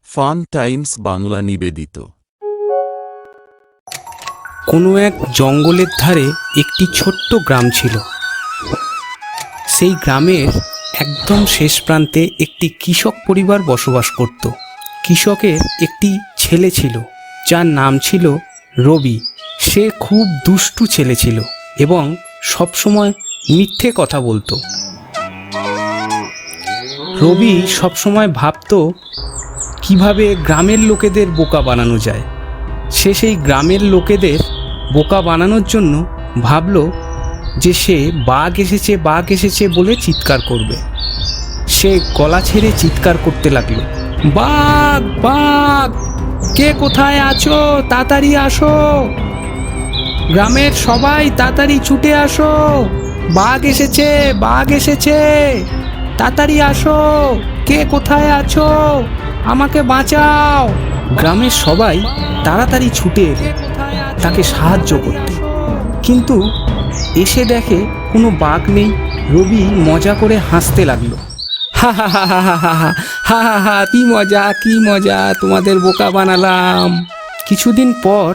Fun Times Bangla নিবেদিত। কোনো এক জঙ্গলের ধারে একটি ছোট্ট গ্রাম ছিল। সেই গ্রামের একদম শেষ প্রান্তে একটি কৃষক পরিবার বসবাস করত। কৃষকের একটি ছেলে ছিল, যার নাম ছিল রবি। সে খুব দুষ্টু ছেলে ছিল এবং সবসময় মিথ্যে কথা বলতো। রবি সবসময় ভাবতো কিভাবে গ্রামের লোকেদের বোকা বানানো যায়। সে সেই গ্রামের লোকেদের বোকা বানানোর জন্য ভাবল যে সে বাঘ এসেছে বলে চিৎকার করবে। সে গলা ছেড়ে চিৎকার করতে লাগলো, বাঘ বাঘ, কে কোথায় আছো, তাড়াতাড়ি আসো, গ্রামের সবাই তাড়াতাড়ি ছুটে আসো, বাঘ এসেছে, তাড়াতাড়ি আসো, কে কোথায় আছো, আমাকে বাঁচাও। গ্রামের সবাই তাড়াতাড়ি ছুটে এলো তাকে সাহায্য করতে, কিন্তু এসে দেখে কোনো বাঘ নেই। রবি মজা করে হাসতে লাগলো, হা হা হা হা হা হা হা হা হা, কি মজা, তোমাদের বোকা বানালাম। কিছুদিন পর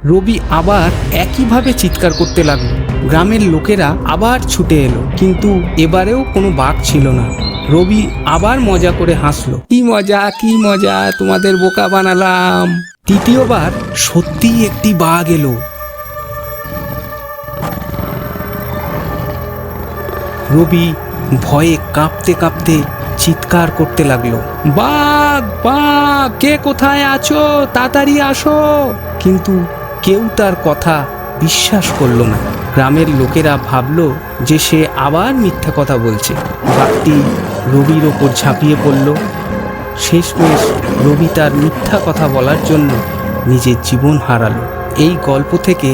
রবি আবার একইভাবে চিৎকার করতে লাগলো। গ্রামের লোকেরা আবার ছুটে এলো, কিন্তু এবারেও কোনো বাঘ ছিল না। রবি আবার মজা করে হাসলো, কি মজা, তোমাদের বোকা বানালাম। তৃতীয়বার সত্যিই একটি বাঘ এলো। রবি ভয়ে কাঁপতে কাঁপতে চিৎকার করতে লাগলো, বাঘ বাঘ, কে কোথায় আছো, তাড়াতাড়ি আসো। কিন্তু কেউ তার কথা বিশ্বাস করলো না। গ্রামের লোকেরা ভাবলো যে সে আবার মিথ্যা কথা বলছে। বাঘটি রবির ওপর ঝাঁপিয়ে পড়ল। শেষমেশ রবি তার মিথ্যা কথা বলার জন্য নিজের জীবন হারালো। এই গল্প থেকে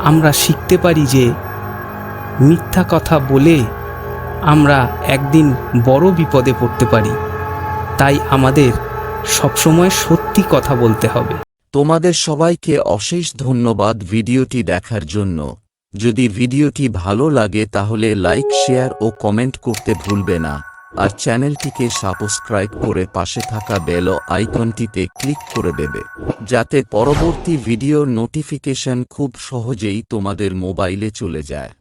আমরা শিখতে পারি যে মিথ্যা কথা বলে আমরা একদিন বড় বিপদে পড়তে পারি। তাই আমাদের সবসময় সত্যি কথা বলতে হবে। তোমাদের সবাইকে অশেষ ধন্যবাদ ভিডিওটি দেখার জন্য। যদি ভিডিওটি ভালো লাগে তাহলে লাইক, শেয়ার ও কমেন্ট করতে ভুলবে না। আর চ্যানেলটিকে সাবস্ক্রাইব করে পাশে থাকা বেল আইকনটিতে ক্লিক করে দেবে, যাতে পরবর্তী ভিডিওর নোটিফিকেশন খুব সহজেই তোমাদের মোবাইলে চলে যায়।